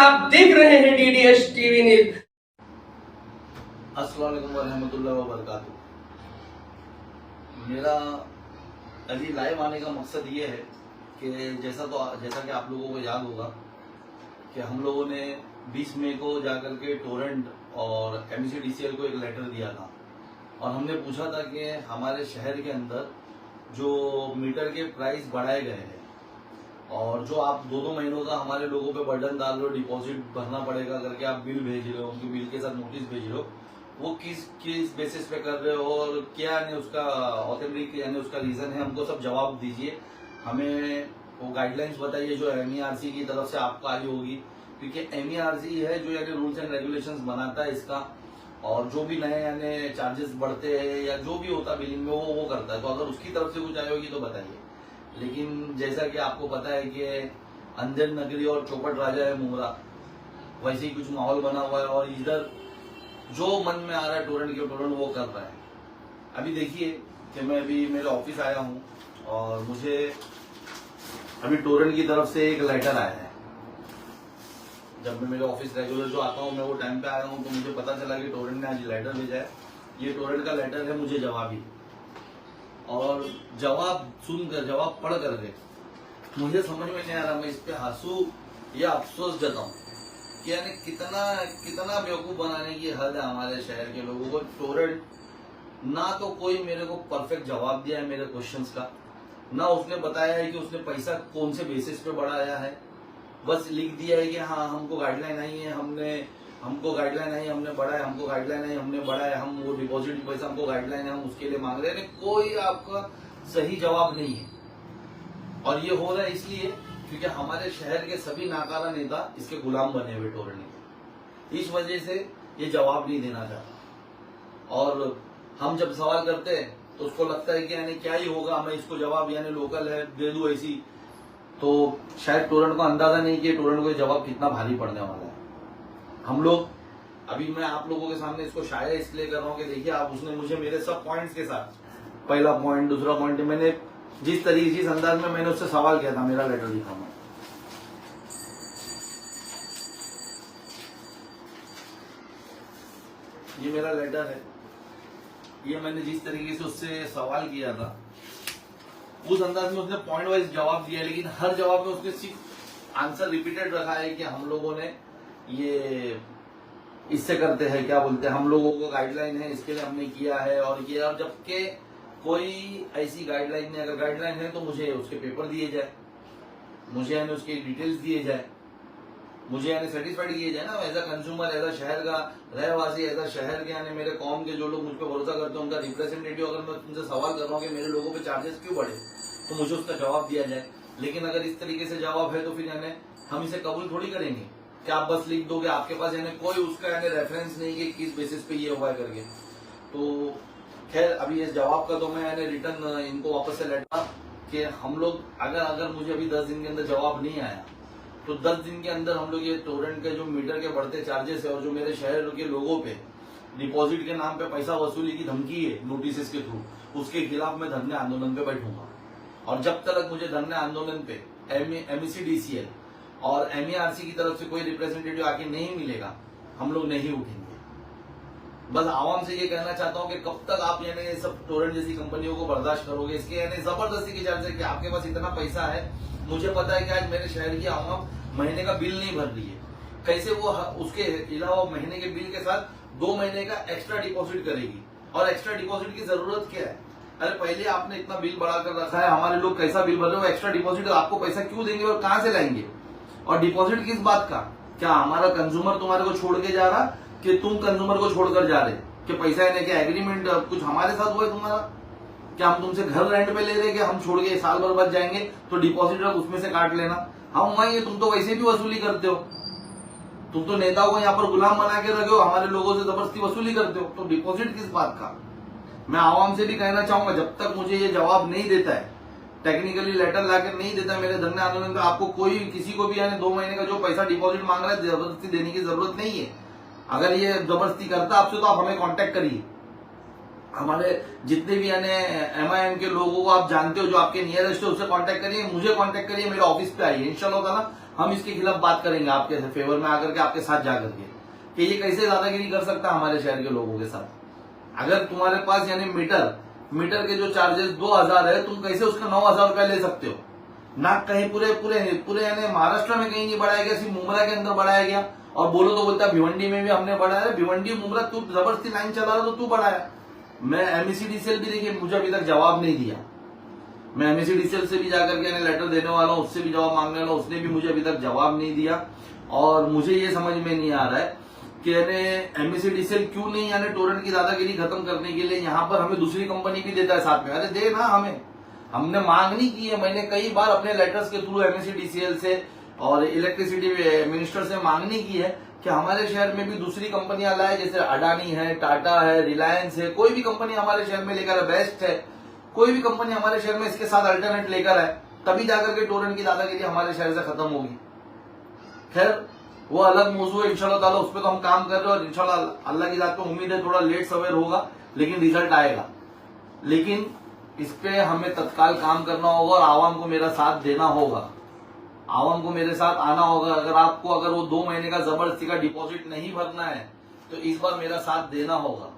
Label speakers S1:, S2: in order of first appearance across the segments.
S1: आप देख रहे हैं डीडीएस टीवी न्यूज।
S2: अस्सलाम वालेकुम वरहमतुल्लाहि वबरकातुहू। मेरा अभी लाइव आने का मकसद ये है कि जैसा कि आप लोगों को याद होगा कि हम लोगों ने 20 मई को जाकर के टोरेंट और MECDCL को एक लेटर दिया था और हमने पूछा था कि हमारे शहर के अंदर जो मीटर के प्राइस बढ़ाए गए हैं और जो आप 2-2 महीनों का हमारे लोगों पे बर्डन डाल रहे हो, डिपॉजिट भरना पड़ेगा करके आप बिल भेज रहे हो, उनके बिल के साथ नोटिस भेज रहे हो, वो किस बेसिस पे कर रहे हो और क्या यानी उसका ऑथेंटिक यानी उसका रीजन है, हमको सब जवाब दीजिए। हमें वो गाइडलाइंस बताइए जो MERC की तरफ से आपको आई होगी, क्योंकि MERC है जो यानी रूल्स एंड रेगुलेशंस बनाता है इसका, और जो भी नए यानी चार्जेस बढ़ते हैं या जो भी होता बिलिंग में वो करता है। तो अगर उसकी तरफ से कुछ आई होगी तो बताइए। लेकिन जैसा कि आपको पता है कि अंजन नगरी और चौपट राजा है मुमरा, वैसे ही कुछ माहौल बना हुआ है और इधर जो मन में आ रहा है टोरेंट वो कर रहा है। अभी देखिए कि मैं अभी मेरे ऑफिस आया हूँ और मुझे अभी टोरेंट की तरफ से एक लेटर आया है। जब मैं मेरे ऑफिस रेगुलर जो आता हूँ मैं वो टाइम पे आया हूँ तो मुझे पता चला कि टोरेंट ने आज लेटर भेजा है। ये टोरेंट का लेटर है मुझे जवाबी, और जवाब सुनकर जवाब पढ़ करके मुझे समझ में नहीं आ रहा मैं इस पे हंसू या अफसोस जताऊं कि यानी कितना बेवकूफ बनाने की हद है हमारे शहर के लोगों को। टोरेंट ना तो कोई मेरे को परफेक्ट जवाब दिया है मेरे क्वेश्चंस का, ना उसने बताया है कि उसने पैसा कौन से बेसिस पे बढ़ाया है। बस लिख दिया है कि हाँ हमको गाइडलाइन आई है, हमको गाइडलाइन आई, हमने बढ़ाया, हमको गाइडलाइन आई, हमने बढ़ाया, हम वो डिपॉजिट पैसा हमको गाइडलाइन है, हम उसके लिए मांग रहे हैं। कोई आपका सही जवाब नहीं है और ये हो रहा है इसलिए क्योंकि हमारे शहर के सभी नाकारा नेता इसके गुलाम बने हुए टोरेंट के। इस वजह से ये जवाब नहीं देना चाहता और हम जब सवाल करते हैं तो उसको लगता है कि यानी क्या ही होगा, मैं इसको जवाब यानी लोकल है दे दूं ऐसी, तो शायद टोरेंट को अंदाजा नहीं कि टोरेंट को ये जवाब कितना भारी पड़ने वाला है। हम लोग अभी मैं आप लोगों के सामने इसको शायद इसलिए कर रहा हूँ कि देखिए आप उसने मुझे मेरे सब पॉइंट्स के साथ, पहला पॉइंट, दूसरा पॉइंट, मैंने जिस अंदाज में मैंने उससे सवाल किया था, मेरा लेटर लिखा मैं, ये मेरा लेटर है, ये मैंने जिस तरीके से उससे सवाल किया था उस अंदाज में उसने पॉइंट वाइज जवाब दिया, लेकिन हर जवाब में उसने सिर्फ आंसर रिपीटेड रखा है कि हम लोगों ने ये इससे करते हैं, क्या बोलते हैं, हम लोगों को गाइडलाइन है इसके लिए हमने किया है और ये, और जबकि कोई ऐसी गाइडलाइन नहीं, अगर गाइडलाइन है तो मुझे उसके पेपर दिए जाए, मुझे यानी उसके डिटेल्स दिए जाए, मुझे यानी सेटिस्फाइड किए जाए ना as a consumer, as a शहर का रहवासी, एज अ शहर के यानी मेरे कौम के जो लोग मुझ पर भरोसा करते हैं उनका रिप्रेजेंटेटिव। अगर मैं तुमसे सवाल कर रहा हूँ कि मेरे लोगों पे चार्जेस क्यों बढ़े तो मुझे उसका जवाब दिया जाए। लेकिन अगर इस तरीके से जवाब है तो फिर यानी हम इसे कबूल थोड़ी करेंगे कि आप बस लिख दोगे, आपके पास यानी कोई उसका यानी रेफरेंस नहीं कि किस बेसिस पे ये हुआ है करके। तो खैर अभी इस जवाब का तो मैं यानी रिटर्न इनको वापस से लेटर कि हम लोग अगर मुझे अभी 10 दिन के अंदर जवाब नहीं आया तो 10 दिन के अंदर हम लोग ये टोरेंट के जो मीटर के बढ़ते चार्जेस है और जो मेरे शहर के लोगों पे डिपॉजिट के नाम पे पैसा वसूली की धमकी है नोटिस के थ्रू, उसके खिलाफ मैं धरने आंदोलन पे बैठूंगा। और जब तक मुझे धरने आंदोलन पे MECDCL और MERC की तरफ से कोई रिप्रेजेंटेटिव आके नहीं मिलेगा हम लोग नहीं उठेंगे। बस आवाम से ये कहना चाहता हूँ कि कब तक आप यानी सब टोरेंट जैसी कंपनियों को बर्दाश्त करोगे। इसके यानी जबरदस्ती की चार्ज है कि आपके पास इतना पैसा है, मुझे पता है कि आज मेरे शहर की आवाम महीने का बिल नहीं भर रही है, कैसे वो उसके अलावा महीने के बिल के साथ 2 महीने का एक्स्ट्रा डिपॉजिट करेगी। और एक्स्ट्रा डिपॉजिट की जरूरत क्या है? अरे पहले आपने इतना बिल बढ़ा कर रखा है, हमारे लोग कैसा बिल भर रहे हो, एक्स्ट्रा डिपॉजिट आपको पैसा क्यों देंगे और कहां से लाएंगे? और डिपॉजिट किस बात का? क्या हमारा कंज्यूमर तुम्हारे को छोड़ के जा रहा कि तुम कंज्यूमर को छोड़कर जा रहे कि पैसा लेने के एग्रीमेंट कुछ हमारे साथ हुआ है तुम्हारा? क्या हम तुमसे घर रेंट पे ले रहे कि हम छोड़ के साल भर बाद जाएंगे तो डिपॉजिट उसमें से काट लेना? हम वही, तुम तो वैसे भी वसूली करते हो, तुम तो नेताओं को यहाँ पर गुलाम बना के रखे हो, हमारे लोगों से जबरदस्ती वसूली करते हो, तो डिपॉजिट किस बात का? मैं आवाम से भी कहना चाहूंगा जब तक मुझे ये जवाब नहीं देता है, टेक्निकली लेटर लाकर नहीं देता मेरे धरने आंदोलन पे, आपको कोई किसी को भी यानी 2 महीने का जो पैसा डिपॉजिट मांग रहा है जबरदस्ती देने की जरूरत नहीं है। अगर ये जबरदस्ती करता आपसे तो आप हमें कांटेक्ट करिए, हमारे जितने भी यानी MIM के लोगों को आप जानते हो जो आपके नियरेस्ट है उससे कांटेक्ट करिए, मुझे कांटेक्ट करिए, मेरे ऑफिस पे आइए, इंशाल्लाह ताला हम इसके खिलाफ बात करेंगे आपके फेवर में आकर के, आपके साथ जाकर के कि ये कैसे दादागिरी कर सकता है हमारे शहर के लोगों के साथ। अगर तुम्हारे पास यानी मीटर के जो चार्जेस 2000 है, तुम कैसे उसका 9000 रुपया ले सकते हो? ना कहीं पूरे यानी महाराष्ट्र में कहीं नहीं बढ़ाया गया, सिर्फ मुमरा के अंदर बढ़ाया गया। और बोलो तो बोलता भिवंडी में भी हमने बढ़ाया, भिवंडी मुमरा तू जबरदस्ती लाइन चला रहा तो तू बढ़ाया। मैं MECDCL भी देखिए मुझे अभी तक जवाब नहीं दिया, मैं MECDCL से भी जाकर के लेटर देने वाला हूं, उससे भी जवाब मांगने वाला, उसने भी मुझे अभी तक जवाब नहीं दिया। और मुझे ये समझ में नहीं आ रहा है कि MECDCL क्यों नहीं यानी टोरेंट की दादागिरी खत्म करने के लिए यहाँ पर हमें दूसरी कंपनी भी देता है साथ में। अरे दे ना, हमने मांग नहीं की है, मैंने कई बार अपने लेटर्स के थ्रू MECDCL से और इलेक्ट्रिसिटी मिनिस्टर से मांगनी की है कि हमारे शहर में भी दूसरी कंपनियां लाए, जैसे अडानी है, टाटा है, रिलायंस है, कोई भी कंपनी हमारे शहर में लेकर है, बेस्ट है, कोई भी कंपनी हमारे शहर में इसके साथ अल्टरनेट लेकर है, तभी जाकर के टोरेंट की दादागिरी हमारे शहर से खत्म होगी। खैर वो अलग मौजू है, इंशाल्लाह ताला उस पर तो हम काम कर रहे हैं और इंशाल्लाह अल्लाह की जात पे उम्मीद है थोड़ा लेट सवेर होगा लेकिन रिजल्ट आएगा। लेकिन इस पे हमें तत्काल काम करना होगा और आवाम को मेरा साथ देना होगा, आवाम को मेरे साथ आना होगा। अगर वो 2 महीने का जबरदस्ती का डिपॉजिट नहीं भरना है तो इस बार मेरा साथ देना होगा।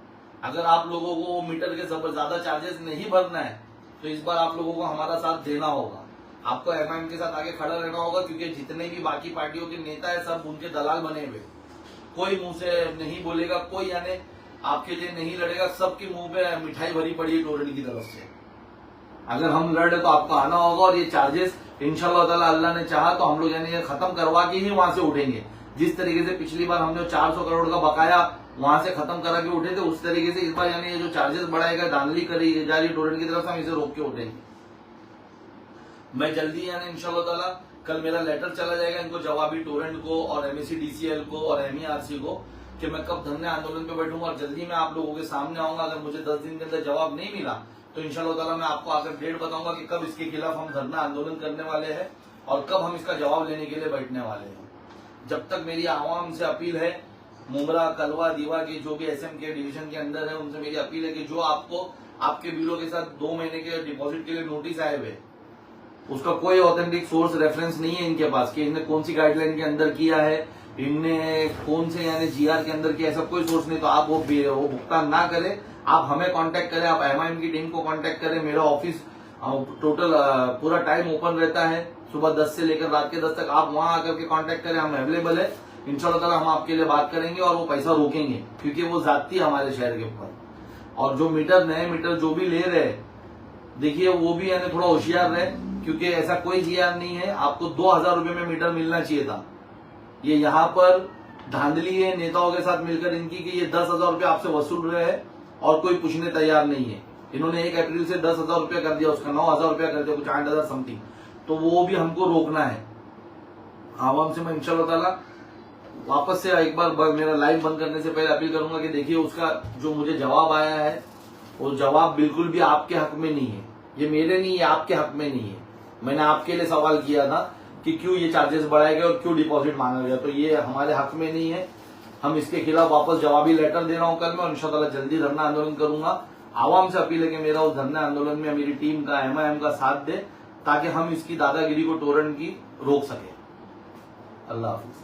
S2: अगर आप लोगों को मीटर के ज्यादा चार्जेस नहीं भरना है तो इस बार आप लोगों को हमारा साथ देना होगा। आपको MIM के साथ आगे खड़ा रहना होगा, क्योंकि जितने भी बाकी पार्टियों के नेता है सब उनके दलाल बने हुए, कोई मुंह से नहीं बोलेगा, कोई यानी आपके लिए नहीं लड़ेगा, सबके मुंह पे मिठाई भरी पड़ी है टोरेंट की तरफ से। अगर हम लड़े तो आपको आना होगा और ये चार्जेस इंशाल्लाह ताला अल्लाह ने चाहा तो हम लोग यानी ये खत्म करवा के ही वहां से उठेंगे। जिस तरीके से पिछली बार हमने 400 करोड़ का बकाया वहां से खत्म करा के उठे थे, उस तरीके से इस बार यानी ये जो चार्जेस बढ़ाएगा, धांधली करी जा रही टोरेंट की तरफ से, हम इसे रोक के उठेंगे। मैं जल्दी यानी इंशाल्लाह ताला कल मेरा लेटर चला जाएगा इनको जवाबी टोरेंट को और MECDCL को और MERC को कि मैं कब धरने आंदोलन पे बैठूंगा और जल्दी मैं आप लोगों के सामने आऊंगा। अगर मुझे 10 दिन के अंदर जवाब नहीं मिला तो इंशाल्लाह ताला मैं आपको आकर डेट बताऊंगा कि कब इसके खिलाफ हम धरना आंदोलन करने वाले हैं और कब हम इसका जवाब लेने के लिए बैठने वाले हैं। जब तक मेरी आवाम से अपील है, मुमरा, कलवा, दीवा के जो भी SM के डिवीजन के अंदर है, उनसे मेरी अपील है कि जो आपको आपके बिलों के साथ 2 महीने के डिपॉजिट के लिए नोटिस आए हुए, उसका कोई ऑथेंटिक सोर्स रेफरेंस नहीं है इनके पास कि इनने कौन सी गाइडलाइन के अंदर किया है, इनने कौन से यानी GR के अंदर किया, ऐसा कोई सोर्स नहीं। तो आप वो भुगतान ना करें, आप हमें कांटेक्ट करें, आप MIM की टीम को कांटेक्ट करें। मेरा ऑफिस टोटल पूरा टाइम ओपन रहता है, सुबह 10 से लेकर रात के 10 तक। आप वहां आकर के कांटेक्ट करें, हम अवेलेबल है। इंशाल्लाह ताला हम आपके लिए बात करेंगे और वो पैसा रोकेंगे, क्योंकि वो जाती है हमारे शहर के ऊपर। और जो नए मीटर जो भी ले रहे, देखिए वो भी यानी थोड़ा होशियार रहे, क्योंकि ऐसा कोई GR नहीं है। आपको 2000 रुपए में मीटर मिलना चाहिए था। ये यहाँ पर धांधली है नेताओं के साथ मिलकर इनकी कि ये 10,000 रुपये आपसे वसूल रहे हैं और कोई पूछने तैयार नहीं है। इन्होंने 1 अप्रैल से 10,000 रुपया कर दिया, उसका 9,000 रुपया कर दिया, कुछ 8,000 समथिंग। तो वो भी हमको रोकना है। आवाम से मैं इंशाल्लाह ताला वापस से एक बार मेरा लाइव बंद करने से पहले अपील करूंगा कि देखिए उसका जो मुझे जवाब आया है वो जवाब बिल्कुल भी आपके हक में नहीं है, ये मेरे नहीं है, आपके हक में नहीं है। मैंने आपके लिए सवाल किया था कि क्यों ये चार्जेस बढ़ाए गए और क्यों डिपॉजिट मांगा गया, तो ये हमारे हक में नहीं है। हम इसके खिलाफ वापस जवाबी लेटर दे रहा हूं कल मैं, और इंशाल्लाह जल्दी धरना आंदोलन करूंगा। आवाम से अपील है कि मेरा उस धरना आंदोलन में मेरी टीम का MIM का साथ दे, ताकि हम इसकी दादागिरी को टोरेंट की रोक सके। अल्लाह हाफिज।